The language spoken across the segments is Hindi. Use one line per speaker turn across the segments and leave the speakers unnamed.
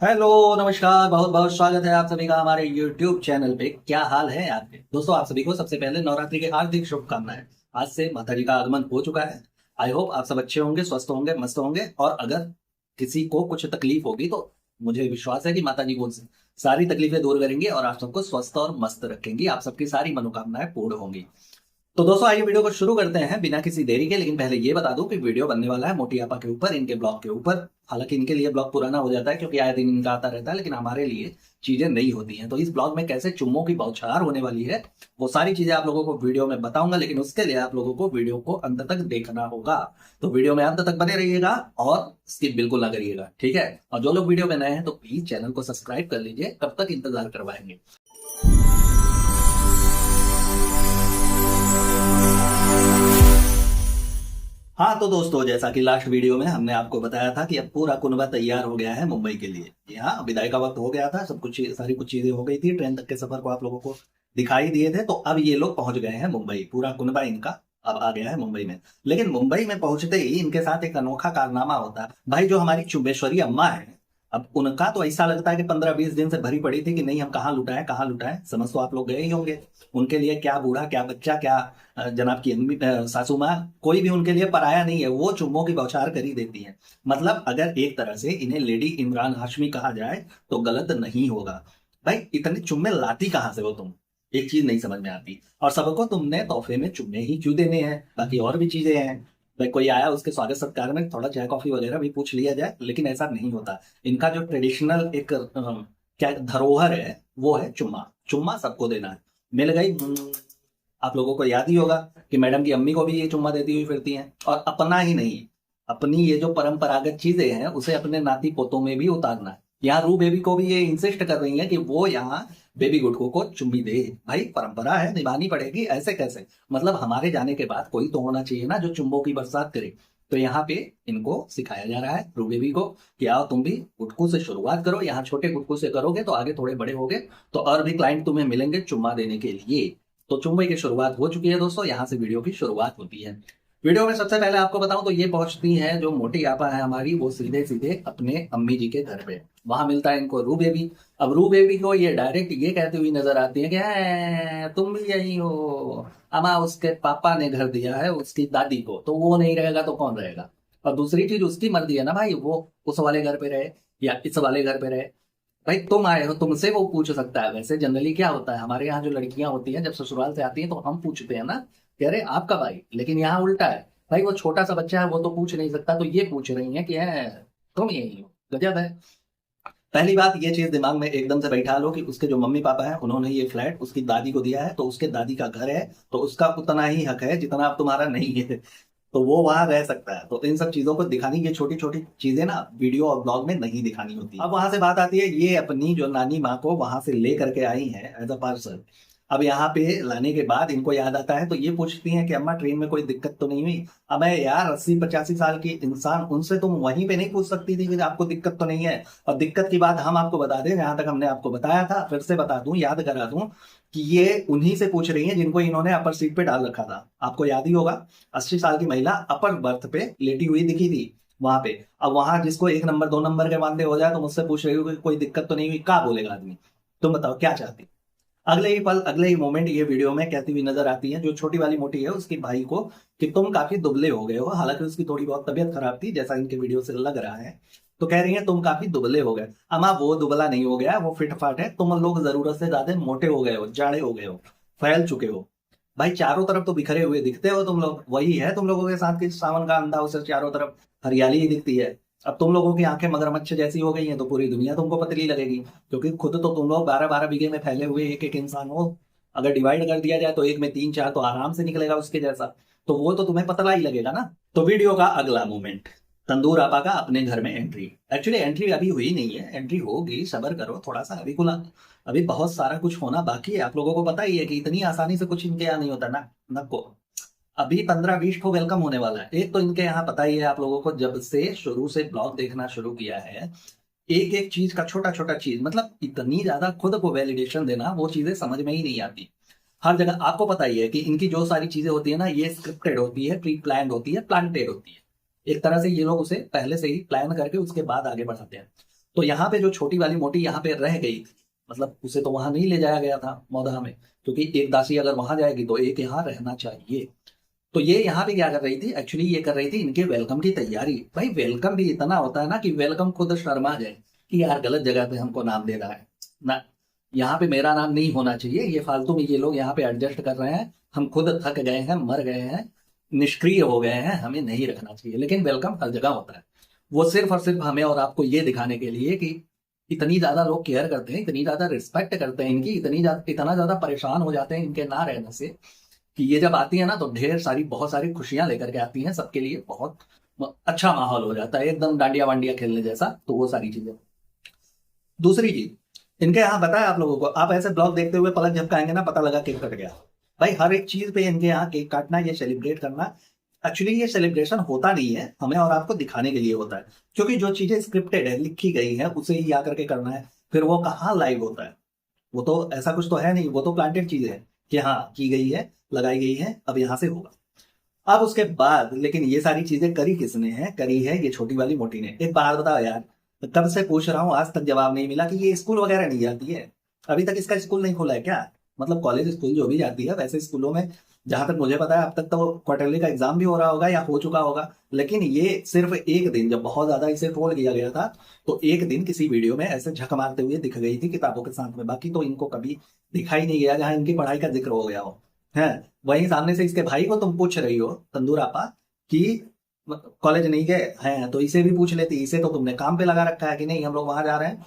हेलो, नमस्कार। बहुत बहुत स्वागत है आप सभी का हमारे YouTube चैनल पे। क्या हाल है आपके दोस्तों? आप सभी को सबसे पहले नवरात्रि के हार्दिक शुभकामनाएं। आज से माता जी का आगमन हो चुका है। आई होप आप सब अच्छे होंगे, स्वस्थ होंगे, मस्त होंगे। और अगर किसी को कुछ तकलीफ होगी तो मुझे विश्वास है कि माता जी वो सारी तकलीफें दूर करेंगी और आप सबको स्वस्थ और मस्त रखेंगी। आप सबकी सारी मनोकामनाएं पूर्ण होंगी। तो दोस्तों आइए वीडियो को शुरू करते हैं बिना किसी देरी के। लेकिन पहले ये बता दूं कि वीडियो बनने वाला है मोटी आपा के ऊपर, इनके ब्लॉग के ऊपर। हालांकि इनके लिए ब्लॉग पुराना हो जाता है क्योंकि आए दिन इनका आता रहता है, लेकिन हमारे लिए चीजें नई होती हैं। तो इस ब्लॉग में कैसे चुम्मों की बौछार होने वाली है वो सारी चीजें आप लोगों को वीडियो में बताऊंगा। लेकिन उसके लिए आप लोगों को वीडियो को अंत तक देखना होगा। तो वीडियो में अंत तक बने रहिएगा और स्किप बिल्कुल ना करिएगा, ठीक है? और जो लोग वीडियो में नए हैं तो प्लीज चैनल को सब्सक्राइब कर लीजिए। कब तक इंतजार करवाएंगे? हाँ तो दोस्तों, जैसा कि लास्ट वीडियो में हमने आपको बताया था कि अब पूरा कुनबा तैयार हो गया है मुंबई के लिए। जी हाँ, विदाई का वक्त हो गया था, सब कुछ सारी कुछ चीजें हो गई थी, ट्रेन तक के सफर को आप लोगों को दिखाई दिए थे। तो अब ये लोग पहुंच गए हैं मुंबई। पूरा कुनबा इनका अब आ गया है मुंबई में। लेकिन मुंबई में पहुंचते ही इनके साथ एक अनोखा कारनामा होता है भाई। जो हमारी चुम्बेश्वरी अम्मा है, अब उनका तो ऐसा लगता है कि 15-20 दिन से भरी पड़ी थी कि नहीं हम कहाँ लुटाएं कहाँ लुटाएं। समझ तो आप लोग गए ही होंगे। उनके लिए क्या बूढ़ा क्या बच्चा क्या जनाब की अम्मी सासू माँ, कोई भी उनके लिए पराया नहीं है। वो चुम्मों की बौछार कर ही देती है। मतलब अगर एक तरह से इन्हें लेडी इमरान हाशमी कहा जाए तो गलत नहीं होगा। भाई इतने चुम्मे लाती कहाँ से हो तुम? एक चीज नहीं समझ में आती। और सबको तुमने तोहफे में चुम्मे ही क्यों देने हैं? बाकी और भी चीजें हैं। भाई कोई आया उसके स्वागत सत्कार में थोड़ा चाय कॉफी वगैरह भी पूछ लिया जाए, लेकिन ऐसा नहीं होता। इनका जो ट्रेडिशनल एक क्या धरोहर है वो है चुम्मा। चुम्मा सबको देना है। मिल गई आप लोगों को याद ही होगा कि मैडम की अम्मी को भी ये चुम्मा देती हुई फिरती हैं। और अपना ही नहीं, अपनी ये जो परंपरागत चीजें हैं उसे अपने नाती पोतों में भी उतारना है। यहाँ रू बेबी को भी ये इंसिस्ट कर रही है कि वो यहाँ बेबी गुटकू को चुम्मी दे। भाई परंपरा है, निभानी पड़ेगी। ऐसे कैसे? मतलब हमारे जाने के बाद कोई तो होना चाहिए ना जो चुम्बों की बरसात करे। तो यहाँ पे इनको सिखाया जा रहा है रू बेबी को कि आओ तुम भी गुटकू से शुरुआत करो। यहाँ छोटे गुटकू से करोगे तो आगे थोड़े बड़े होगे तो और भी क्लाइंट तुम्हें मिलेंगे चुम्मा देने के लिए। तो चुम्बई की शुरुआत हो चुकी है दोस्तों। यहाँ से वीडियो की शुरुआत होती है। वीडियो में सबसे पहले आपको बताऊं तो ये पहुंचती है जो मोटी आपा है हमारी, वो सीधे सीधे अपने अम्मी जी के घर पे। वहां मिलता है इनको रू बेबी। अब रू बेबी को ये डायरेक्ट ये कहती हुई नजर आती है कि तुम भी यही हो अम्मा, उसके पापा ने घर दिया है उसकी दादी को, तो वो नहीं रहेगा तो कौन रहेगा? और दूसरी चीज उसकी मर्जी है ना भाई, वो उस वाले घर पे रहे या इस वाले घर पे रहे। भाई तुम आए हो, तुमसे वो पूछ सकता है। वैसे जनरली क्या होता है हमारे यहाँ जो लड़कियां होती हैं जब ससुराल से आती हैं तो हम पूछते हैं ना कि अरे आपका भाई। लेकिन यहाँ उल्टा है। भाई वो छोटा सा बच्चा है वो तो पूछ नहीं सकता, तो ये पूछ रही है कि है तुम यही हो। गजब है। पहली बात ये चीज दिमाग में एकदम से बैठा लो कि उसके जो मम्मी पापा हैं उन्होंने ये फ्लैट उसकी दादी को दिया है, तो उसके दादी का घर है, तो उसका उतना ही हक है जितना अब तुम्हारा नहीं है। तो वो वहां रह सकता है। तो इन सब चीजों को दिखानी, ये छोटी छोटी चीजें ना वीडियो और ब्लॉग में नहीं दिखानी होती। अब वहां से बात आती है, ये अपनी जो नानी माँ को वहां से ले करके आई है एज अ पार्सल। अब यहाँ पे लाने के बाद इनको याद आता है तो ये पूछती हैं कि अम्मा ट्रेन में कोई दिक्कत तो नहीं हुई? अब यार 80-85 साल की इंसान, उनसे तुम वहीं पे नहीं पूछ सकती थी कि आपको दिक्कत तो नहीं है? और दिक्कत की बात हम आपको बता दें, जहां तक हमने आपको बताया था, फिर से बता दूं, याद करा दूं कि ये उन्हीं से पूछ रही है जिनको इन्होंने अपर सीट पे डाल रखा था। आपको याद ही होगा, 80 साल की महिला अपर बर्थ पे लेटी हुई दिखी थी वहां पे। अब वहां जिसको 1 नंबर 2 नंबर के वादे हो जाए तो मुझसे पूछ रही हो कि कोई दिक्कत तो नहीं हुई, क्या बोलेगा आदमी? तुम बताओ क्या चाहती? अगले ही पल, अगले ही मोमेंट ये वीडियो में कहती हुई नजर आती है जो छोटी वाली मोटी है उसके भाई को कि तुम काफी दुबले हो गए हो। हालांकि उसकी थोड़ी बहुत तबीयत खराब थी जैसा इनके वीडियो से लग रहा है। तो कह रही है तुम काफी दुबले हो गए। अम्मा वो दुबला नहीं हो गया, वो फिट फाट है। तुम लोग जरूरत से ज्यादा मोटे हो गए हो, जाड़े हो गए हो, फैल चुके हो। भाई चारों तरफ तो बिखरे हुए दिखते हो तुम लोग। वही है तुम लोगों के साथ कि सावन का अंधा उसे चारों तरफ हरियाली ही दिखती है। अब तुम लोगों की आंखें मगरमच्छ जैसी हो गई हैं तो पूरी दुनिया तुमको पतली लगेगी। क्योंकि खुद तो तुम लोग 12-12 बीघे में फैले हुए एक एक इंसान हो। अगर डिवाइड कर दिया जाए तो एक में 3-4 तो आराम से निकलेगा उसके जैसा। तो वो तो तुम्हें पतला ही लगेगा ना। तो वीडियो का अगला मोमेंट, तंदूर आपा का अपने घर में एंट्री। एक्चुअली एंट्री अभी हुई नहीं है, एंट्री होगी, सब्र करो थोड़ा सा। अभी खुला, अभी बहुत सारा कुछ होना बाकी है। आप लोगों को पता ही है कि इतनी आसानी से कुछ इनके यहाँ नहीं होता ना। नको, अभी 15-20 को वेलकम होने वाला है। एक तो इनके यहाँ पता ही है आप लोगों को, जब से शुरू से ब्लॉग देखना शुरू किया है, एक एक चीज का छोटा छोटा चीज, मतलब इतनी ज्यादा खुद को वैलिडेशन देना, वो चीजें समझ में ही नहीं आती। हर जगह आपको पता ही है कि इनकी जो सारी चीजें होती है ना, ये स्क्रिप्टेड होती है, प्री प्लान होती है, प्लांटेड होती है। एक तरह से ये लोग उसे पहले से ही प्लान करके उसके बाद आगे बढ़ाते हैं। तो यहाँ पे जो छोटी वाली मोटी यहाँ पे रह गई थी, मतलब उसे तो वहां नहीं ले जाया गया था मौधा में, क्योंकि एक दासी अगर वहां जाएगी तो एक यहाँ रहना चाहिए। तो ये यहाँ पे क्या कर रही थी, एक्चुअली ये कर रही थी इनके वेलकम की तैयारी। भाई वेलकम भी इतना होता है ना कि वेलकम खुद शर्मा जाए कि यार गलत जगह पे हमको नाम दे रहा है ना, यहाँ पे मेरा नाम नहीं होना चाहिए, ये फालतू में ये लोग यहाँ पे एडजस्ट कर रहे हैं, हम खुद थक गए हैं, मर गए हैं, निष्क्रिय हो गए हैं, हमें नहीं रखना चाहिए। लेकिन वेलकम हर जगह होता है, वो सिर्फ और सिर्फ हमें और आपको ये दिखाने के लिए कि इतनी ज्यादा लोग केयर करते हैं, इतनी ज्यादा रिस्पेक्ट करते हैं इनकी, इतना ज्यादा परेशान हो जाते हैं इनके ना रहने से, कि ये जब आती है ना तो ढेर सारी बहुत सारी खुशियां लेकर के आती हैं सबके लिए, बहुत अच्छा माहौल हो जाता है एकदम डांडिया वांडिया खेलने जैसा। तो वो सारी चीजें। दूसरी चीज इनके यहाँ बताया आप लोगों को, आप ऐसे ब्लॉग देखते हुए पलक झपकाएंगे ना पता लगा केक कट गया। भाई हर एक चीज पे इनके यहाँ केक काटना, ये सेलिब्रेट करना, एक्चुअली ये सेलिब्रेशन होता नहीं है, हमें और आपको दिखाने के लिए होता है, क्योंकि जो चीजें स्क्रिप्टेड है, लिखी गई है, उसे ही आकर के करना है, फिर वो कहाँ लाइव होता है। वो तो ऐसा कुछ तो है नहीं, वो तो प्लांटेड चीजें है कि हाँ की गई है, लगाई गई है, अब यहां से होगा। अब उसके बाद लेकिन ये सारी चीजें करी किसने है, करी है ये छोटी वाली मोटी ने। एक बात बताओ यार, कब से पूछ रहा हूँ आज तक जवाब नहीं मिला कि ये स्कूल वगैरह नहीं जाती है, अभी तक इसका स्कूल नहीं खुला है क्या? मतलब कॉलेज स्कूल जो भी जाती है, वैसे स्कूलों में जहां तक मुझे पता है अब तक तो क्वार्टरली का एग्जाम भी हो रहा होगा या हो चुका होगा। लेकिन ये सिर्फ एक दिन जब बहुत ज्यादा इसे ट्रोल किया गया था, तो एक दिन किसी वीडियो में ऐसे झक मारते हुए दिख गई थी किताबों के साथ में, बाकी तो इनको कभी दिखाई नहीं गया जहां इनकी पढ़ाई का जिक्र हो गया हो। है वहीं सामने से इसके भाई को तुम पूछ रही हो तंदूर आपा कि कॉलेज नहीं गए हैं, तो इसे भी पूछ लेती, इसे तो तुमने काम पे लगा रखा है कि नहीं हम लोग वहां जा रहे हैं,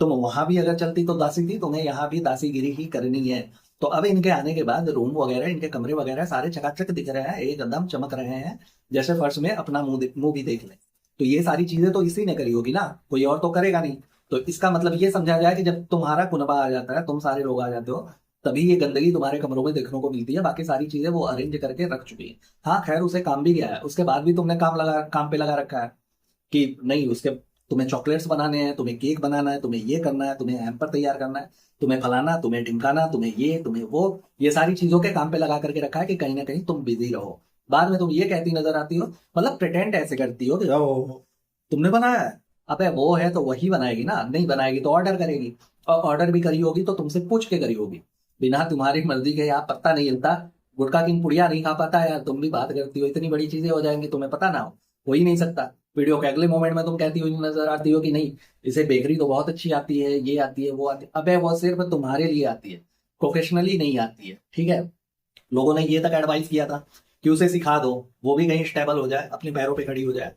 तुम वहां भी अगर चलती तो दासी थी, तुम्हें यहाँ भी दासीगिरी ही करनी है। तो अब इनके आने के बाद रूम वगैरह, इनके कमरे वगैरह सारे चकाचक दिख रहे हैं, एकदम चमक रहे हैं, जैसे फर्श में अपना मुंह भी देख ले। तो ये सारी चीजें तो इसी ने करी होगी ना, कोई और तो करेगा नहीं। तो इसका मतलब ये समझा जाए कि जब तुम्हारा कुनबा आ जाता है, तुम सारे लोग आ जाते हो, तभी ये गंदगी तुम्हारे कमरों में देखने को मिलती है, बाकी सारी चीजें वो अरेंज करके रख चुकी है। हाँ खैर उसे काम भी गया है, उसके बाद भी तुमने काम पे लगा रखा है कि नहीं उसके, तुम्हें चॉकलेट्स बनाने हैं, तुम्हें केक बनाना है, तुम्हें ये करना है, तुम्हें हैम्पर तैयार करना है, तुम्हें फलाना, तुम्हें ढिमकाना, तुम्हें ये तुम्हें वो, ये सारी चीजों के काम पे लगा करके रखा है कि कहीं ना कहीं तुम बिजी रहो। बाद में तुम ये कहती नजर आती हो, मतलब प्रिटेंड ऐसे करती हो कि ओ तुमने बनाया है। अबे वो है तो वही बनाएगी ना, नहीं बनाएगी तो ऑर्डर करेगी, और ऑर्डर भी करी होगी तो तुमसे पूछ के करी होगी, बिना तुम्हारी मर्जी के यहाँ पत्ता नहीं हिलता, गुटखा की पुड़िया नहीं खा पाता यार, तुम भी बात करती हो, इतनी बड़ी चीजें हो जाएंगी तुम्हें पता ना हो ही नहीं सकता। वीडियो के अगले मोमेंट में तुम कहती हुई नजर आती हो कि नहीं इसे बेकरी तो बहुत अच्छी आती है, ये आती है वो आती है। अबे वो सिर्फ तुम्हारे लिए आती है, प्रोफेशनली नहीं आती है, ठीक है। लोगों ने ये तक एडवाइस किया था कि उसे सिखा दो, वो भी कहीं स्टेबल हो जाए, अपने पैरों पे खड़ी हो जाए,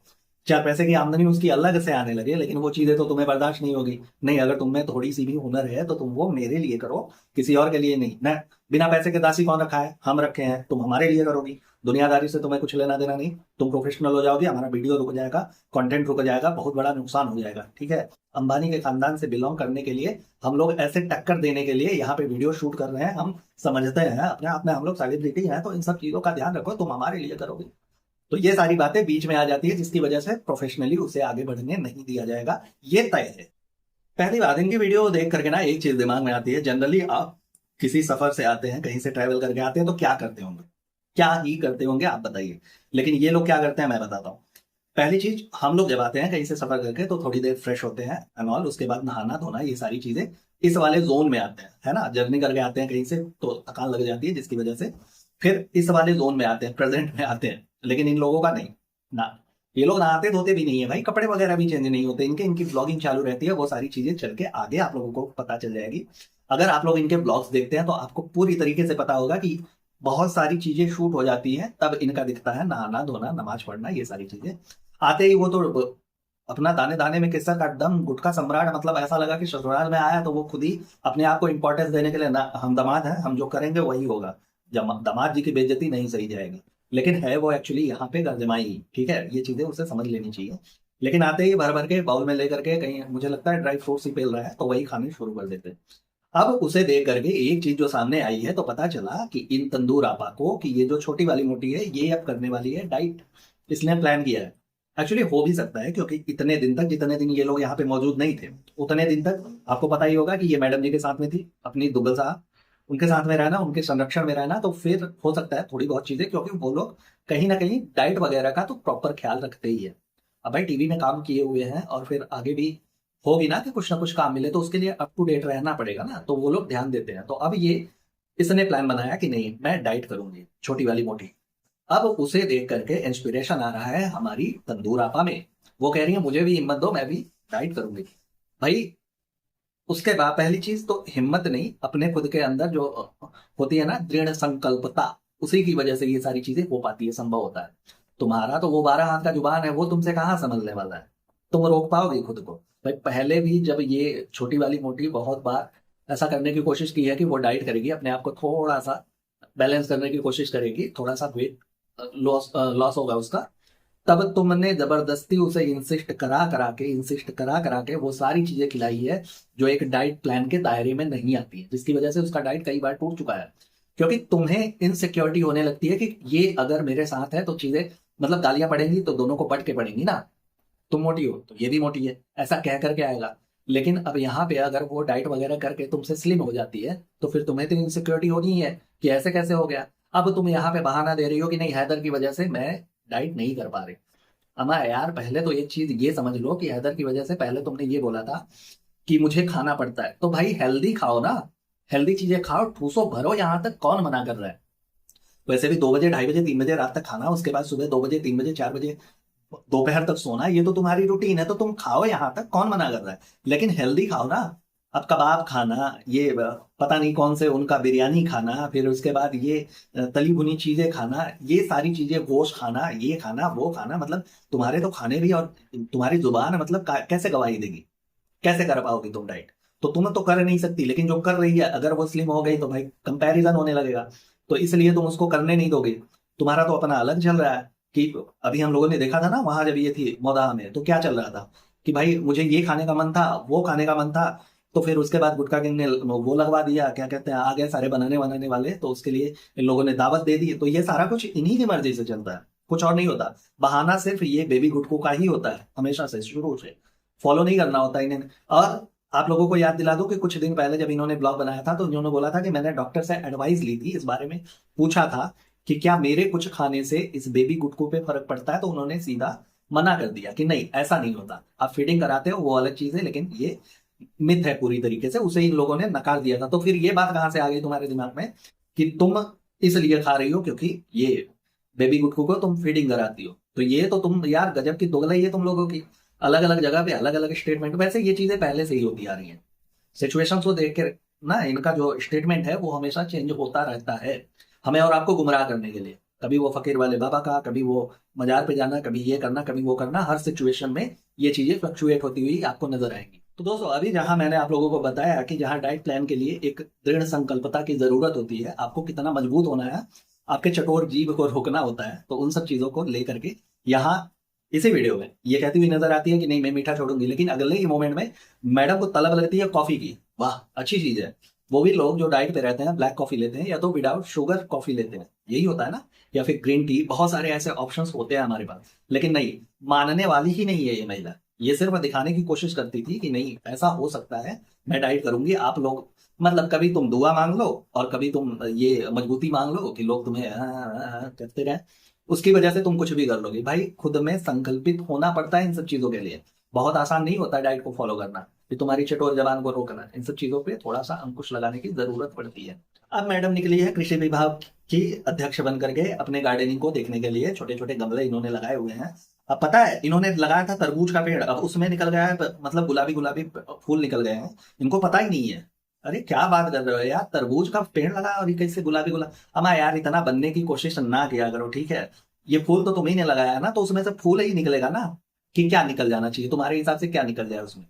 चार पैसे की आमदनी उसकी अलग से आने लगे। लेकिन वो चीजें तो तुम्हें बर्दाश्त नहीं होगी। नहीं, अगर तुम में थोड़ी सी भी हुनर है तो तुम वो मेरे लिए करो, किसी और के लिए नहीं ना। बिना पैसे के दासी कौन रखा है, हम रखे हैं, तुम हमारे लिए करोगी। दुनियादारी से तुम्हें कुछ लेना देना नहीं, तुम प्रोफेशनल हो जाओगे, हमारा वीडियो रुक जाएगा, कंटेंट रुक जाएगा, बहुत बड़ा नुकसान हो जाएगा, ठीक है। अंबानी के खानदान से बिलोंग करने के लिए हम लोग ऐसे टक्कर देने के लिए यहाँ पे वीडियो शूट कर रहे हैं, हम समझते हैं अपने आप में हम लोग सेलिब्रिटी हैं, तो इन सब चीजों का ध्यान रखो, तुम हमारे लिए करोगे। तो ये सारी बातें बीच में आ जाती है, जिसकी वजह से प्रोफेशनली उसे आगे बढ़ने नहीं दिया जाएगा, ये तय है। पहली बात, इनकी वीडियो देख करके ना एक चीज दिमाग में आती है, जनरली आप किसी सफर से आते हैं, कहीं से ट्रैवल करके आते हैं, तो क्या करते होंगे, क्या ही करते होंगे आप बताइए। लेकिन ये लोग क्या करते हैं मैं बताता हूँ। पहली चीज, हम लोग जब आते हैं कहीं से सफर करके तो थोड़ी देर फ्रेश होते हैं एंड ऑल, उसके बाद नहाना धोना ये सारी चीजें इस वाले जोन में आते हैं, है ना। जर्नी करके आते हैं कहीं से तो थकान लग जाती है, जिसकी वजह से फिर इस वाले जोन में आते हैं, प्रेजेंट में आते हैं। लेकिन इन लोगों का नहीं ना, ये लोग नहाते धोते भी नहीं है भाई, कपड़े वगैरह भी चेंज नहीं होते इनके, इनकी ब्लॉगिंग चालू रहती है, वो सारी चीजें चल के आगे आप लोगों को पता चल जाएगी। अगर आप लोग इनके ब्लॉग्स देखते हैं तो आपको पूरी तरीके से पता होगा कि बहुत सारी चीजें शूट हो जाती हैं, तब इनका दिखता है नहाना धोना नमाज पढ़ना ये सारी चीजें। आते ही वो तो अपना दाने दाने में केसर का दम, गुटखा सम्राट, मतलब ऐसा लगा कि ससुराल में आया तो वो खुद ही अपने आप को इंपॉर्टेंस देने के लिए ना, हम दामाद हैं, हम जो करेंगे वही होगा, दामाद जी की बेइज्जती नहीं सही जाएगी। लेकिन है वो एक्चुअली यहाँ पे गर्जमाई ही, ठीक है, ये चीजें उसे समझ लेनी चाहिए। लेकिन आते ही भर भर के बाउल में लेकर के, कहीं मुझे लगता है ड्राई फ्रूट्स ही पेल रहा है, तो वही खाने शुरू कर देते हैं। अब उसे देख करके एक चीज जो सामने आई है, तो पता चला कि इन तंदूर आपा को कि ये जो छोटी वाली मोटी है ये अब करने वाली है डाइट, इसने प्लान किया है। एक्चुअली हो भी सकता है, क्योंकि इतने दिन तक, जितने दिन ये लोग यहाँ पे मौजूद नहीं थे, उतने दिन तक आपको पता ही होगा कि ये मैडम जी के साथ में थी, अपनी दुबल साहब, उनके साथ में रहना, उनके संरक्षण में रहना, तो फिर हो सकता है थोड़ी बहुत चीजें, क्योंकि वो लोग कहीं ना कहीं डाइट वगैरह का तो प्रॉपर ख्याल रखते ही है। अब भाई टीवी में काम किए हुए हैं और फिर आगे भी होगी ना कि कुछ ना कुछ काम मिले, तो उसके लिए अप टू डेट रहना पड़ेगा ना, तो वो लोग ध्यान देते हैं। तो अब ये इसने प्लान बनाया कि नहीं मैं डाइट करूंगी छोटी वाली मोटी। अब उसे देख करके इंस्पिरेशन आ रहा है हमारी तंदूर आपा में। वो कह रही है मुझे भी हिम्मत दो, मैं भी डाइट करूंगी। भाई उसके बाद पहली चीज तो हिम्मत नहीं, अपने खुद के अंदर जो होती है ना दृढ़ संकल्पता, उसी की वजह से ये सारी चीजें हो पाती है, संभव होता है। तुम्हारा तो वो 12 हाथ का जुबान है, वो तुमसे कहाँ संभलने वाला है। तुम रोक पाओगे खुद को? भाई पहले भी जब ये छोटी वाली मोटी बहुत बार ऐसा करने की कोशिश की है कि वो डाइट करेगी, अपने आप को थोड़ा सा बैलेंस करने की कोशिश करेगी, थोड़ा सा वेट लॉस लॉस होगा उसका, तब तुमने जबरदस्ती उसे इंसिस्ट करा करा के वो सारी चीजें खिलाई है जो एक डाइट प्लान के दायरे में नहीं आती है, जिसकी वजह से उसका डाइट कई बार टूट चुका है। क्योंकि तुम्हें इनसिक्योरिटी होने लगती है कि ये अगर मेरे साथ है तो चीजें, मतलब गालियां पड़ेंगी तो दोनों को पट के पड़ेंगी ना। तुम मोटी हो तो ये भी मोटी है, ऐसा कह करके आएगा। लेकिन अब यहाँ पे अगर वो डाइट वगैरह करके तुमसे स्लिम हो जाती है तो फिर तुम्हें तो इनसिक्योरिटी होनी ही है कि ऐसे कैसे हो गया। अब तुम यहाँ पे बहाना दे रही हो कि नहीं हैदर की वजह से मैं डाइट नहीं कर पा रही। अमा यार पहले तो एक चीज ये समझ लो कि हैदर की वजह से पहले तुमने ये बोला था कि मुझे खाना पड़ता है, तो भाई हेल्दी खाओ ना, हेल्दी चीजें खाओ, ठूसो भरो, यहाँ तक कौन मना कर रहा है। वैसे भी 2 बजे 2:30 3 बजे रात तक खाना, उसके बाद सुबह 2 बजे 3 बजे 4 बजे दोपहर तक सोना, ये तो तुम्हारी रूटीन है, तो तुम खाओ, यहाँ तक कौन मना कर रहा है। लेकिन हेल्दी खाओ ना। अब कबाब खाना, ये पता नहीं कौन से उनका बिरयानी खाना, फिर उसके बाद ये तली भुनी चीजें खाना, ये सारी चीजें, गोश्त खाना, ये खाना वो खाना, मतलब तुम्हारे तो खाने भी और तुम्हारी जुबान मतलब कैसे गवाही देगी, कैसे कर पाओगी तुम डाइट। तो तुम तो कर नहीं सकती, लेकिन जो कर रही है अगर वो स्लिम हो गई तो भाई कंपैरिजन होने लगेगा, तो इसलिए तुम उसको करने नहीं दोगे। तुम्हारा तो अपना अलग चल रहा है कि अभी हम लोगों ने देखा था ना वहां जब ये थी मोदा में, तो क्या चल रहा था कि भाई मुझे ये खाने का मन था, वो खाने का मन था, तो फिर उसके बाद गुटखा किंग ने वो लगवा दिया, क्या कहते हैं, आ गए सारे बनाने बनाने वाले, तो उसके लिए इन लोगों ने दावत दे दी। तो ये सारा कुछ इन्हीं की मर्जी से चलता है, कुछ और नहीं होता। बहाना सिर्फ ये बेबी गुटकू का ही होता है, हमेशा से शुरू से फॉलो नहीं करना होता इन्हें। और आप लोगों को याद दिला दूं कि कुछ दिन पहले जब इन्होंने ब्लॉग बनाया था तो इन्होंने बोला था कि मैंने डॉक्टर से एडवाइस ली थी इस बारे में, पूछा था कि क्या मेरे कुछ खाने से इस बेबी गुटकू पे फर्क पड़ता है, तो उन्होंने सीधा मना कर दिया कि नहीं ऐसा नहीं होता, आप फीडिंग कराते हो वो अलग चीज है, लेकिन ये मिथ है पूरी तरीके से, उसे इन लोगों ने नकार दिया था। तो फिर ये बात कहां से आ गई तुम्हारे दिमाग में कि तुम इसलिए खा रही हो क्योंकि ये बेबी गुटकू को तुम फीडिंग कराती हो। तो ये तो तुम यार गजब की दोगलाई है तुम लोगों की, अलग अलग जगह पे अलग अलग स्टेटमेंट। वैसे ये चीजें पहले से ही होती आ रही हैं, सिचुएशन को देख के ना इनका जो स्टेटमेंट है वो हमेशा चेंज होता रहता है, हमें और आपको गुमराह करने के लिए। कभी वो फकीर वाले बाबा का, कभी वो मजार पे जाना, कभी ये करना, कभी वो करना, हर सिचुएशन में ये चीजें फ्लक्चुएट होती हुई आपको नजर आएंगी। तो दोस्तों अभी जहां मैंने आप लोगों को बताया कि जहां डाइट प्लान के लिए एक दृढ़ संकल्पता की जरूरत होती है, आपको कितना मजबूत होना है, आपके चटोर जीभ को रोकना होता है, तो उन सब चीजों को लेकर के यहाँ इसी वीडियो में ये कहती हुई नजर आती है कि नहीं मैं मीठा छोड़ूंगी, लेकिन अगले ही मोमेंट में मैडम को तलब लगती है कॉफी की। वाह अच्छी चीज है। वो भी लोग जो डाइट पे रहते हैं ब्लैक कॉफी लेते हैं या तो विदाउट शुगर कॉफी लेते हैं, यही होता है ना, या फिर ग्रीन टी, बहुत सारे ऐसे ऑप्शंस होते हैं हमारे पास। लेकिन नहीं, मानने वाली ही नहीं है ये महिला, ये सिर्फ दिखाने की कोशिश करती थी कि नहीं ऐसा हो सकता है, मैं डाइट करूंगी, आप लोग मतलब कभी तुम दुआ मांग लो और कभी तुम ये मजबूती मांग लो कि लोग तुम्हें करते रहे, उसकी वजह से तुम कुछ भी कर लोगे। भाई खुद में संकल्पित होना पड़ता है इन सब चीजों के लिए, बहुत आसान नहीं होता डाइट को फॉलो करना, कि तुम्हारी चटोर जबान को रोकना, इन सब चीजों पे थोड़ा सा अंकुश लगाने की जरूरत पड़ती है। अब मैडम निकली है कृषि विभाग की अध्यक्ष बन करके अपने गार्डनिंग को देखने के लिए, छोटे छोटे गमले इन्होंने लगाए हुए हैं। अब पता है इन्होंने लगाया था तरबूज का पेड़, अब उसमें निकल गया है मतलब गुलाबी गुलाबी फूल निकल गए हैं, इनको पता ही नहीं है। अरे क्या बात कर रहे हो यार, तरबूज का पेड़ लगा और ये कैसे गुलाबी गुलाब। अमा यार इतना बनने की कोशिश ना किया करो, ठीक है। ये फूल तो तुम्ही ने लगाया है ना, तो उसमें से फूल ही निकलेगा ना, कि क्या निकल जाना चाहिए तुम्हारे हिसाब से, क्या निकल जाए उसमें।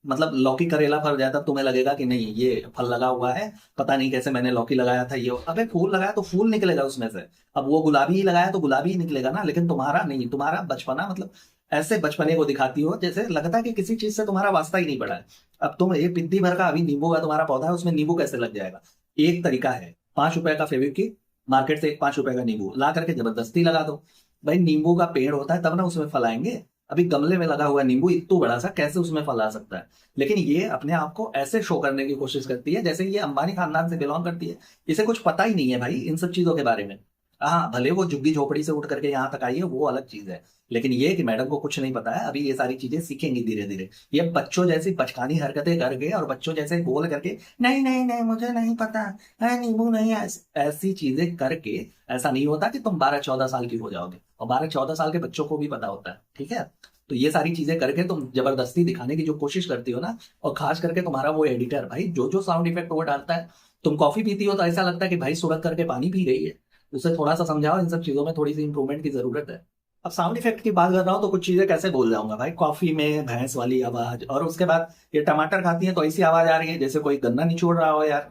मतलब लौकी करेला फल जाए तब तुम्हें लगेगा कि नहीं ये फल लगा हुआ है, पता नहीं कैसे मैंने लौकी लगाया था ये, अबे फूल लगाया तो फूल निकलेगा उसमें से। अब वो गुलाबी ही लगाया तो गुलाबी ही निकलेगा ना, लेकिन तुम्हारा नहीं, तुम्हारा बचपना मतलब ऐसे बचपने को दिखाती हो जैसे लगता है कि किसी चीज से तुम्हारा वास्ता ही नहीं पड़ा है। अब तुम एक पिद्दी भर का अभी नींबू का तुम्हारा पौधा है, उसमें नींबू कैसे लग जाएगा। एक तरीका है, 5 रुपए का फेविक्विक, मार्केट से एक 5 रुपए का नींबू ला करके जबरदस्ती लगा दो। भाई नींबू का पेड़ होता है तब ना उसमें फल आएंगे, अभी गमले में लगा हुआ नींबू इतना बड़ा सा कैसे उसमें फल आ सकता है। लेकिन ये अपने आप को ऐसे शो करने की कोशिश करती है जैसे ये अंबानी खानदान से बिलोंग करती है, इसे कुछ पता ही नहीं है भाई इन सब चीजों के बारे में। हाँ, भले वो झुग्गी झोपड़ी से उठ करके यहाँ तक आई है, वो अलग चीज है। लेकिन ये कि मैडम को कुछ नहीं पता है, अभी ये सारी चीजें सीखेंगी धीरे धीरे। ये बच्चों जैसी बचकानी हरकतें करके और बच्चों जैसे बोल करके, नहीं नहीं नहीं मुझे नहीं पता है, नींबू नहीं है, ऐसी चीजें करके ऐसा नहीं होता कि तुम 12-14 साल की हो जाओगे। और 12-14 साल के बच्चों को भी पता होता है, ठीक है। तो ये सारी चीजें करके तुम जबरदस्ती दिखाने की जो कोशिश करती हो ना, और खास करके तुम्हारा वो एडिटर भाई, जो जो साउंड इफेक्ट वो डालता है। तुम कॉफी पीती हो तो ऐसा लगता है कि भाई सुबह करके पानी पी रही है। उसे थोड़ा सा समझाओ, इन सब चीजों में थोड़ी सी इंप्रूवमेंट की जरूरत है। अब साउंड इफेक्ट की बात कर रहा हूँ तो कुछ चीजें कैसे बोल जाऊंगा भाई, कॉफी में भैंस वाली आवाज, और उसके बाद ये टमाटर खाती है तो ऐसी आवाज आ रही है जैसे कोई गन्ना निचोड़ रहा हो यार,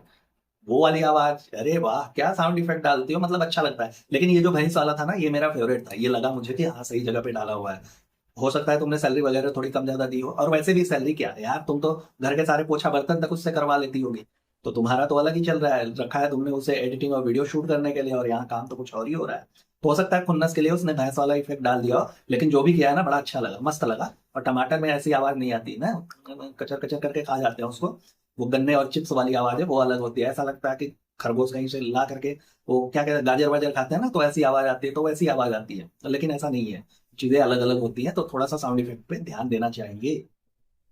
वो वाली आवाज। अरे वाह, क्या साउंड इफेक्ट डालती हो, मतलब अच्छा लगता है। लेकिन ये जो भैंस वाला था ना, ये मेरा फेवरेट था। ये लगा मुझे कि हाँ, सही जगह पे डाला हुआ है। हो सकता है तुमने सैलरी वगैरह थोड़ी कम ज्यादा दी हो, और वैसे भी सैलरी क्या है यार, तुम तो घर के सारे पोछा बर्तन तक उससे करवा लेती होगी। तो तुम्हारा तो अलग ही चल रहा है, रखा है तुमने उसे एडिटिंग और वीडियो शूट करने के लिए, और यहाँ काम तो कुछ और ही हो रहा है। तो हो सकता है खुन्नस के लिए उसने भैंस वाला इफेक्ट डाल दिया हो, लेकिन जो भी किया है ना, बड़ा अच्छा लगा, मस्त लगा। और टमाटर में ऐसी आवाज नहीं आती ना, कचर कचर करके खा जाते हैं उसको। वो गन्ने और चिप्स वाली आवाज है, वो अलग होती है। ऐसा लगता है कि खरगोश कहीं से ला करके वो क्या कहते हैं, गाजर वाजर खाते हैं ना, तो ऐसी आवाज आती है, तो वैसी आवाज आती है। लेकिन ऐसा नहीं है, चीजें अलग अलग होती हैं, तो थोड़ा सा साउंड इफेक्ट पे ध्यान देना चाहिए।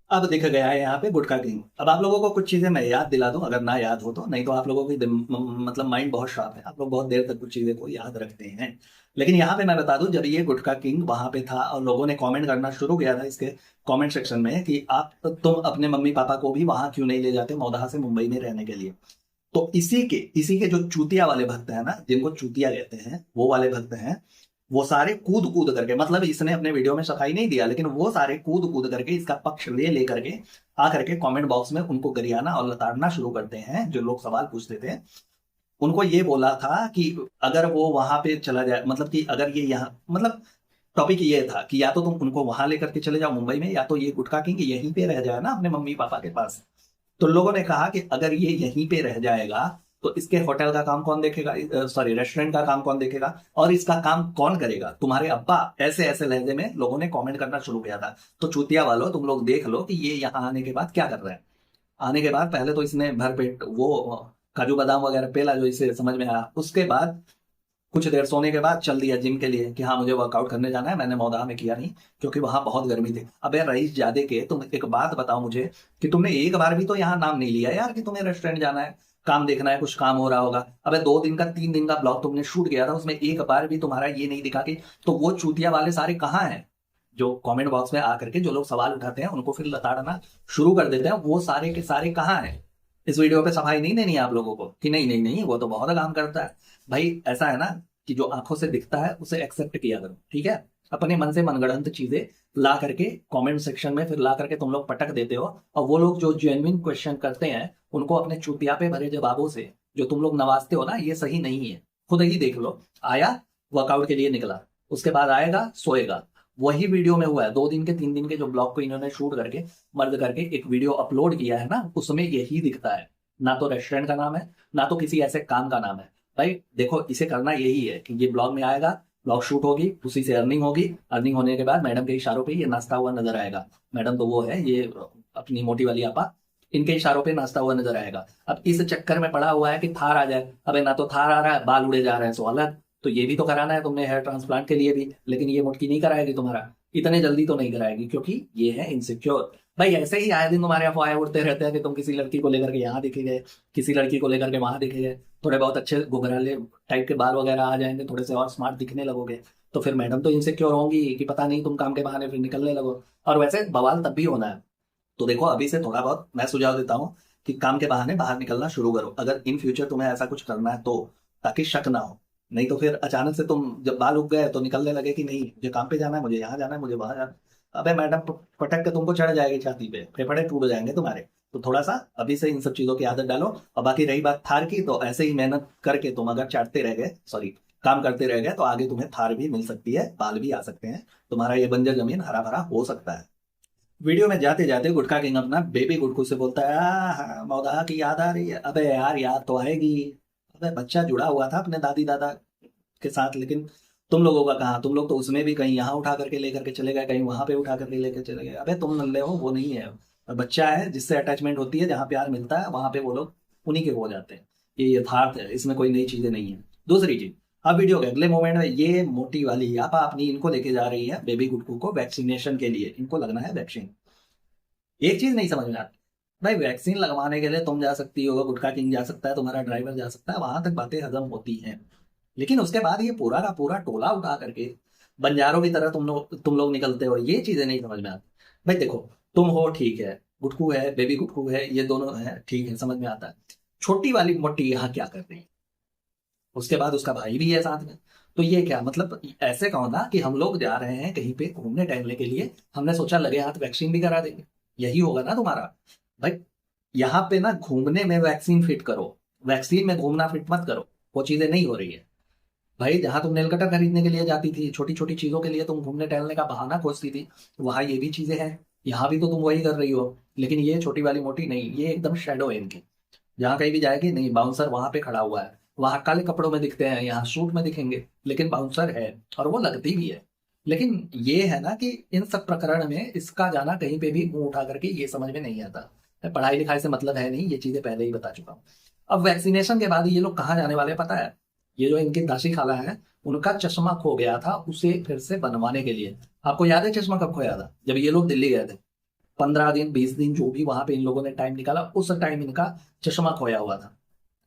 अब देखा गया है यहाँ पे गुटखा किंग। अब आप लोगों को कुछ चीजें मैं याद दिला दूं, अगर ना याद हो तो। नहीं तो आप लोगों की मतलब माइंड बहुत शार्प है, आप लोग बहुत देर तक कुछ चीजें को याद रखते हैं। लेकिन यहाँ पे मैं बता दूं, जब ये गुटखा किंग वहां पे था और लोगों ने कमेंट करना शुरू किया था इसके कमेंट सेक्शन में कि आप तुम अपने मम्मी पापा को भी वहां क्यों नहीं ले जाते मौदहा से मुंबई में रहने के लिए। तो इसी के जो चूतिया वाले भक्त हैं ना, जिनको चूतिया कहते हैं, वो वाले भक्त हैं। वो सारे कूद कूद करके, मतलब इसने अपने वीडियो में सफाई नहीं दिया, लेकिन वो सारे कूद कूद करके इसका पक्ष ले ले करके आ करके कमेंट बॉक्स में उनको गरियाना और लताड़ना शुरू करते हैं। जो लोग सवाल पूछते थे, उनको ये बोला था कि अगर वो वहां पे चला जाए, मतलब कि अगर ये यहाँ, मतलब टॉपिक ये था कि या तो तुम उनको वहां लेकर के चले जाओ मुंबई में, या तो ये गुटखा किंग यहीं पे रह जाए ना अपने मम्मी पापा के पास। तो लोगों ने कहा कि अगर ये यहीं पे रह जाएगा तो इसके होटल का काम कौन देखेगा, सॉरी रेस्टोरेंट का काम कौन देखेगा, और इसका काम कौन करेगा, तुम्हारे अब्बा। ऐसे ऐसे लहजे में लोगों ने कमेंट करना शुरू किया था। तो चूतिया वालों, तुम लोग देख लो कि ये यहाँ आने के बाद क्या कर रहा है। आने के बाद पहले तो इसने भरपेट वो काजू बादाम वगैरह पेला, जो इसे समझ में आया। उसके बाद कुछ देर सोने के बाद चल दिया जिम के लिए कि हाँ मुझे वर्कआउट करने जाना है। मैंने मौदाह में किया नहीं, क्योंकि वहां बहुत गर्मी थी। अबे रईस जादे के, तुम एक बात बताओ मुझे कि तुमने एक बार भी तो यहाँ नाम नहीं लिया यार कि तुम्हें रेस्टोरेंट जाना है, काम देखना है, कुछ काम हो रहा होगा। अबे 2 दिन का 3 दिन का ब्लॉग तुमने शूट किया था, उसमें एक बार भी तुम्हारा ये नहीं दिखा कि, तो वो चूतिया वाले सारे कहाँ हैं जो कमेंट बॉक्स में आकर के जो लोग सवाल उठाते हैं उनको फिर लताड़ना शुरू कर देते हैं, वो सारे के सारे कहाँ हैं। इस वीडियो पे सफाई नहीं देनी है आप लोगों को कि नहीं नहीं नहीं वो तो बहुत काम करता है। भाई ऐसा है ना कि जो आंखों से दिखता है उसे एक्सेप्ट किया करो, ठीक है। अपने मन से मनगढ़ंत चीजें ला करके कमेंट सेक्शन में फिर ला करके तुम लोग पटक देते हो, और वो लोग जो जेन्युइन क्वेश्चन करते हैं उनको अपने चुतिया पे भरे जवाबों से जो तुम लोग नवाजते हो ना, ये सही नहीं है। खुद ही देख लो, आया वर्कआउट के लिए निकला, उसके बाद आएगा सोएगा। वही वीडियो में हुआ है। 2 दिन के 3 दिन के जो ब्लॉग को इन्होंने शूट करके मर्द करके एक वीडियो अपलोड किया है ना, उसमें यही दिखता है। ना तो रेस्टोरेंट का नाम है, ना तो किसी ऐसे काम का नाम है। भाई देखो, इसे करना यही है कि ये ब्लॉग में आएगा, ब्लॉग शूट होगी, उसी से अर्निंग होगी, अर्निंग होने के बाद मैडम के इशारों पे ये नाचता हुआ नजर आएगा। मैडम तो वो है ये अपनी मोटी वाली आपा, इनके इशारों पे नाचता हुआ नजर आएगा। अब इस चक्कर में पड़ा हुआ है कि थार आ जाए। अबे ना तो थार आ रहा है, बाल उड़े जा रहे हैं, सो अलग। तो ये भी तो कराना है तुमने हेयर ट्रांसप्लांट के लिए भी, लेकिन ये मुटकी नहीं कराएगी तुम्हारा, इतने जल्दी तो नहीं कराएगी, क्योंकि ये है इनसिक्योर। भाई ऐसे ही आए दिन तुम्हारे अफवाहें उड़ते रहते हैं कि तुम किसी लड़की को लेकर के यहाँ दिखे गए, किसी लड़की को लेकर के वहां दिखे गए, थोड़े बहुत अच्छे घुंघराले टाइप के बाल वगैरह आ जाएंगे, थोड़े से और स्मार्ट दिखने लगोगे, तो फिर मैडम तो इनसिक्योर होंगी कि पता नहीं तुम काम के बहाने फिर निकलने लगो। और वैसे बवाल तब भी होना है। तो देखो, अभी से थोड़ा बहुत मैं सुझाव देता हूँ कि काम के बहाने बाहर निकलना शुरू करो, अगर इन फ्यूचर तुम्हें ऐसा कुछ करना है तो, ताकि शक ना हो। नहीं तो फिर अचानक से तुम जब बाल उग गए तो निकलने लगे कि नहीं मुझे काम पे जाना है, मुझे यहाँ जाना है, मुझे वहां जाना है। अबे मैडम पटक के तुमको चढ़ जाएगी छाती पे, फेफड़े टूट जाएंगे तुम्हारे। तो थोड़ा सा अभी से इन सब चीजों की आदत डालो। और बाकी रही बात थार की, तो ऐसे ही मेहनत करके तुम अगर चाटते रह गए, सॉरी काम करते रह गए, तो आगे तुम्हें थार भी मिल सकती है, बाल भी आ सकते हैं, तुम्हारा ये बंजर जमीन हरा भरा हो सकता है। वीडियो में जाते जाते गुटखा किंग अपना बेबी गुटकू से बोलता है, मौदाहा की याद आ रही है। अबे यार याद तो आएगी। अबे बच्चा जुड़ा हुआ था अपने दादी दादा के साथ, लेकिन तुम लोगों का कहाँ, तुम लोग तो उसमें भी कहीं यहाँ उठा करके लेकर के चले गए, कहीं वहां पे उठा करके लेकर चले गए। अबे तुम नल्ले हो, वो नहीं है। और बच्चा है जिससे अटैचमेंट होती है, जहाँ प्यार मिलता है वहां पे वो लोग उन्हीं के हो जाते हैं। ये यथार्थ है, इसमें कोई नई चीजें नहीं है। दूसरी चीज, अब वीडियो के अगले मोमेंट में ये मोटी वाली आपा अपनी इनको लेके जा रही है बेबी गुड्डू को वैक्सीनेशन के लिए, इनको लगना है वैक्सीन। एक चीज नहीं समझ में आती भाई, वैक्सीन लगवाने के लिए तुम जा सकती हो, गुटखा किंग जा सकता है, तुम्हारा ड्राइवर जा सकता है, वहां तक बातें हजम होती हैं। लेकिन उसके बाद ये पूरा का पूरा टोला उठा करके बंजारों की तरह तुम लोग निकलते हो, ये चीजें नहीं समझ में आती। भाई देखो, तुम हो ठीक है, गुटकू है, बेबी गुटकू है, ये दोनों है ठीक है, समझ में आता है। छोटी वाली मोटी यहाँ क्या कर रही है? उसके बाद उसका भाई भी है साथ में। तो ये क्या मतलब, ऐसे कहो ना कि हम लोग जा रहे हैं कहीं पे घूमने टहलने के लिए, हमने सोचा लगे हाथ वैक्सीन भी करा देंगे, यही होगा ना तुम्हारा? भाई यहाँ पे ना घूमने में वैक्सीन फिट करो, वैक्सीन में घूमना फिट मत करो, वो चीजें नहीं हो रही है। भाई जहां तुम नेल कटर खरीदने के लिए जाती थी, छोटी छोटी चीजों के लिए तुम घूमने टहलने का बहाना खोजती थी, वहां ये भी चीजें हैं, यहाँ भी तो तुम वही कर रही हो। लेकिन ये छोटी वाली मोटी नहीं, ये एकदम शेडो है इनकी। जहाँ कहीं भी जाएगी, नहीं बाउंसर वहां पे खड़ा हुआ है, वहां काले कपड़ों में दिखते हैं, यहाँ सूट में दिखेंगे, लेकिन बाउंसर है और वो लगती भी है। लेकिन ये है ना कि इन सब प्रकरण में इसका जाना कहीं पे भी मुंह उठा करके ये समझ में नहीं आता। पढ़ाई लिखाई से मतलब है नहीं, ये चीजें पहले ही बता चुका हूँ। अब वैक्सीनेशन के बाद ये लोग कहाँ जाने वाले पता है? ये जो इनकी दासी खाला है, उनका चश्मा खो गया था, उसे फिर से बनवाने के लिए। आपको याद है चश्मा कब खोया था? जब ये लोग दिल्ली गए थे, 15 दिन 20 दिन जो भी वहां पे इन लोगों ने टाइम निकाला, उस टाइम इनका चश्मा खोया हुआ था।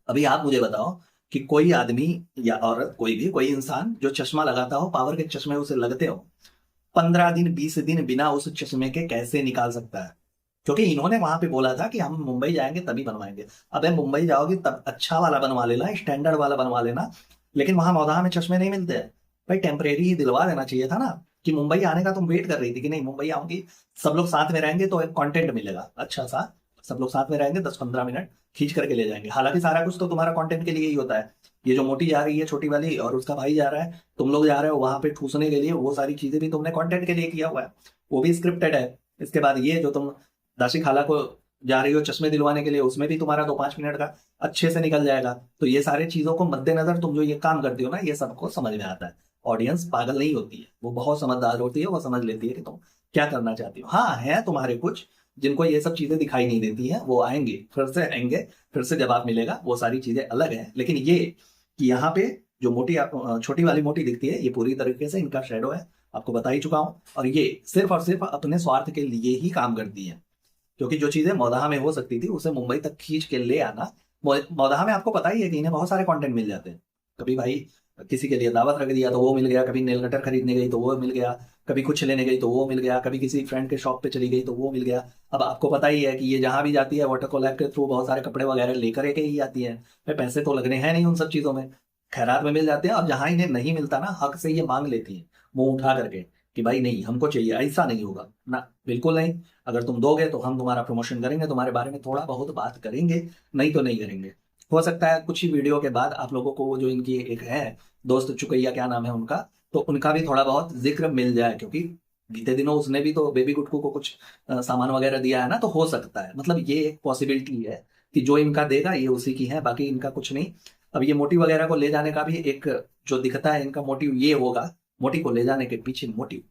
अभी आप मुझे बताओ कि कोई आदमी या औरत, कोई भी कोई इंसान जो चश्मा लगाता हो, पावर के चश्मे उसे लगते हो, 15 दिन 20 दिन बिना उस चश्मे के कैसे निकाल सकता है? क्योंकि इन्होंने वहां पे बोला था कि हम मुंबई जाएंगे तभी बनवाएंगे। अबे मुंबई जाओगे तब अच्छा वाला बनवा लेना, स्टैंडर्ड वाला बनवा लेना, लेकिन वहां मौदाह में चश्मे नहीं मिलते हैं। भाई टेम्परेरी ही दिलवा देना चाहिए था ना, कि मुंबई आने का तुम वेट कर रही थी कि नहीं मुंबई आऊंगी, सब लोग साथ में रहेंगे तो एक कंटेंट मिलेगा अच्छा सा, सब लोग साथ में रहेंगे 10-15 मिनट खींच करके ले जाएंगे। हालांकि सारा कुछ तो तुम्हारा कंटेंट के लिए ही होता है। ये जो मोटी जा रही है छोटी वाली और उसका भाई जा रहा है, तुम लोग जा रहे हो वहां पे ठूसने के लिए, वो सारी चीजें भी तुमने कंटेंट के लिए किया हुआ है, वो भी स्क्रिप्टेड है। इसके बाद ये जो तुम दासी खाला को जा रही हो चश्मे दिलवाने के लिए, उसमें भी तुम्हारा 2-5 मिनट का अच्छे से निकल जाएगा। तो ये सारी चीजों को मद्देनजर तुम जो ये काम करती हो ना, ये सबको समझ में आता है। ऑडियंस पागल नहीं होती है, वो बहुत समझदार होती है, वो समझ लेती है कि तुम क्या करना चाहती हो। हाँ है तुम्हारे कुछ जिनको ये सब चीजें दिखाई नहीं देती है, वो आएंगे, फिर से आएंगे, फिर से जवाब मिलेगा, वो सारी चीजें अलग है। लेकिन ये कि यहाँ पे जो छोटी वाली मोटी दिखती है, ये पूरी तरीके से इनका शेडो है, आपको बता ही चुका हूँ। और ये सिर्फ और सिर्फ अपने स्वार्थ के लिए ही काम करती है, क्योंकि जो चीजें मौदाह में हो सकती थी उसे मुंबई तक खींच के ले आना। मौदाह में आपको पता ही है कि इन्हें बहुत सारे कंटेंट मिल जाते हैं। कभी भाई किसी के लिए दावत रख दिया तो वो मिल गया, कभी नेल कटर खरीदने गई तो वो मिल गया, कभी कुछ लेने गई तो वो मिल गया, कभी किसी फ्रेंड के शॉप पे चली गई तो वो मिल गया। अब आपको पता ही है कि ये जहां भी जाती है वाटर कोलैब के थ्रू बहुत सारे कपड़े वगैरह लेकर के ही आती है। भाई पैसे तो लगने हैं नहीं उन सब चीजों में, खैरात में मिल जाते हैं। और जहां इन्हें नहीं मिलता ना, हक से ये मांग लेती है मुंह उठा करके कि भाई नहीं हमको चाहिए। ऐसा नहीं होगा ना, बिल्कुल नहीं। अगर तुम दोगे तो हम तुम्हारा प्रमोशन करेंगे, तुम्हारे बारे में थोड़ा बहुत बात करेंगे, नहीं तो नहीं करेंगे। हो सकता है कुछ ही वीडियो के बाद आप लोगों को वो जो इनकी एक है दोस्त चुकैया, क्या नाम है उनका, तो उनका भी थोड़ा बहुत जिक्र मिल जाए, क्योंकि बीते दिनों उसने भी तो बेबी गुटकू को कुछ सामान वगैरह दिया है ना, तो हो सकता है, मतलब ये एक पॉसिबिलिटी है कि जो इनका देगा ये उसी की है, बाकी इनका कुछ नहीं। अब ये मोटी वगैरह को ले जाने का भी एक जो दिखता है इनका मोटिव ये होगा, मोटी को ले जाने के पीछे मोटिव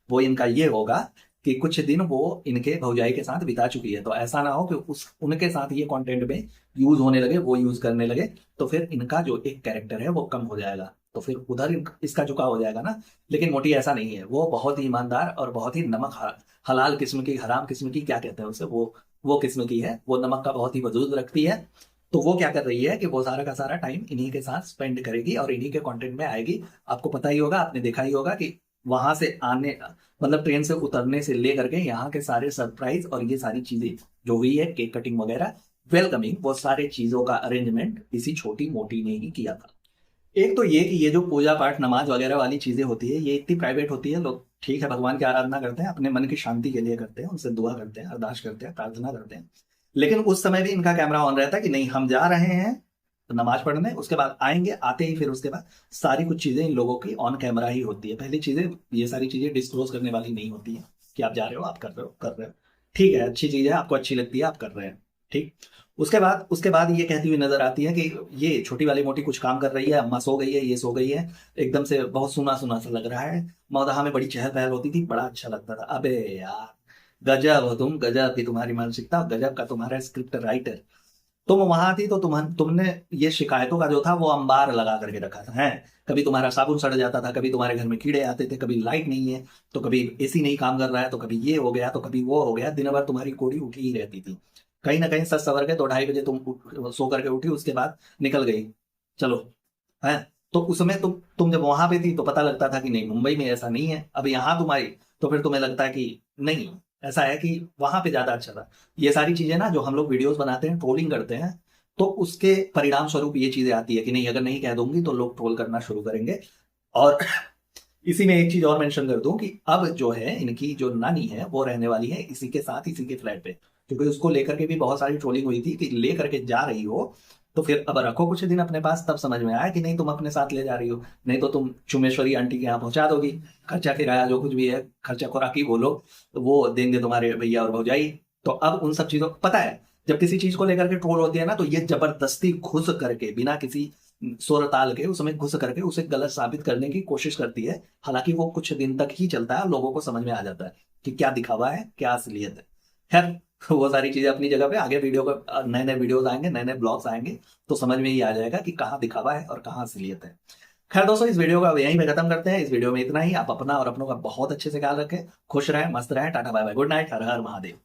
वो इनका ये होगा कि कुछ दिन वो इनके भौजाई के साथ बिता चुकी है, तो ऐसा ना हो कि उस उनके साथ ये कंटेंट में यूज होने लगे, वो यूज करने लगे, तो फिर इनका जो एक कैरेक्टर है वो कम हो जाएगा, तो फिर उधर इसका झुकाव हो जाएगा ना। लेकिन मोटी ऐसा नहीं है, वो बहुत ही ईमानदार और बहुत ही नमक हलाल किस्म की, हराम किस्म की, क्या कहते हैं उसे, वो किस्म की है, वो नमक का बहुत ही वजूद रखती है। तो वो क्या कर रही है कि वो सारा का सारा टाइम इन्हीं के साथ स्पेंड करेगी और इन्हीं के कंटेंट में आएगी। आपको पता ही होगा, आपने देखा ही होगा कि वहां से आने, मतलब ट्रेन से उतरने से लेकर के यहाँ के सारे सरप्राइज और ये सारी चीजें जो हुई है, केक कटिंग वगैरह, वेलकमिंग, वो सारे चीजों का अरेंजमेंट इसी छोटी मोटी ने ही किया था। एक तो ये कि ये जो पूजा पाठ नमाज वगैरह वाली चीजें होती है, ये इतनी प्राइवेट होती है। लोग ठीक है भगवान की आराधना करते हैं, अपने मन की शांति के लिए करते हैं, उनसे दुआ करते हैं, अरदास करते हैं, प्रार्थना करते हैं, लेकिन उस समय भी इनका कैमरा ऑन रहता है कि नहीं हम जा रहे हैं तो नमाज पढ़ने, उसके बाद आएंगे, आते ही फिर उसके बाद सारी कुछ चीजें इन लोगों की ऑन कैमरा ही होती है। पहली चीजें ये सारी चीजें डिस्क्लोज करने वाली नहीं होती है कि आप जा रहे हो, आप कर रहे हो, ठीक है, अच्छी चीज है, आपको अच्छी लगती है, आप कर रहे हैं, ठीक। उसके बाद ये कहती हुई नजर आती है कि ये छोटी वाली मोटी कुछ काम कर रही है, अम्मा सो गई है, ये सो गई है, एकदम से बहुत सुना सुना सा लग रहा है। मौदाहा में बड़ी चहल पहल होती थी, बड़ा अच्छा लगता था। अबे यार गजब हो तुम, गजब की तुम्हारी मानसिकता, गजब का तुम्हारा स्क्रिप्ट राइटर। तुम वहां थी तो तुमने ये शिकायतों का जो था वो अंबार लगा करके रखा था है। कभी तुम्हारा साबुन सड़ जाता था, कभी तुम्हारे घर में कीड़े आते थे, कभी लाइट नहीं है तो कभी एसी नहीं काम कर रहा है, तो कभी ये हो गया तो कभी वो हो गया, दिन भर तुम्हारी कोड़ी उठी ही रहती थी। कहीं ना कहीं सच सवर के 2-2:30 बजे तुम सो करके उठी, उसके बाद निकल गई। चलो, है। तो उसमें तुम जब वहां पे थी तो पता लगता था कि नहीं, मुंबई में ऐसा नहीं है। अब यहाँ तुम आई तो फिर तुम्हें लगता है कि नहीं, ऐसा है कि वहां पे ज्यादा अच्छा था। ये सारी चीजें ना जो हम लोग वीडियोस बनाते हैं, ट्रोलिंग करते हैं, तो उसके परिणाम स्वरूप ये चीजें आती है कि नहीं, अगर नहीं कह दूंगी तो लोग ट्रोल करना शुरू करेंगे। और इसी में एक चीज और मेंशन कर दूं कि अब जो है इनकी जो नानी है वो रहने वाली है इसी के साथ, इसी के फ्लैट पे। क्योंकि उसको लेकर के भी बहुत सारी ट्रोलिंग हुई थी कि ले करके जा रही हो तो फिर अब रखो कुछ दिन अपने पास। तब समझ में आया कि नहीं, तुम अपने साथ ले जा रही हो, नहीं तो तुम चुमेश्वरी आंटी के यहाँ पहुंचा दोगी। खर्चा किराया जो कुछ भी है, खर्चा खुराकी बोलो, तो वो देंगे तुम्हारे भैया और भौजाई। तो अब उन सब चीजों पता है, जब किसी चीज को लेकर के ट्रोल होती है ना, तो ये जबरदस्ती घुस करके बिना किसी सुर ताल के उसमें घुस करके उसे गलत साबित करने की कोशिश करती है। हालांकि वो कुछ दिन तक ही चलता है, लोगों को समझ में आ जाता है कि क्या दिखावा है क्या असलियत है। खैर, वो सारी चीजें अपनी जगह पे, आगे वीडियो का नए नए वीडियोस आएंगे, नए नए ब्लॉग्स आएंगे, तो समझ में ही आ जाएगा कि कहाँ दिखावा है और कहाँ असलियत है। खैर दोस्तों, इस वीडियो का यहीं पे खत्म करते हैं। इस वीडियो में इतना ही। आप अपना और अपनों का बहुत अच्छे से ख्याल रखें, खुश रहें, मस्त रहें। Tata bye bye, good night, हर हर महादेव।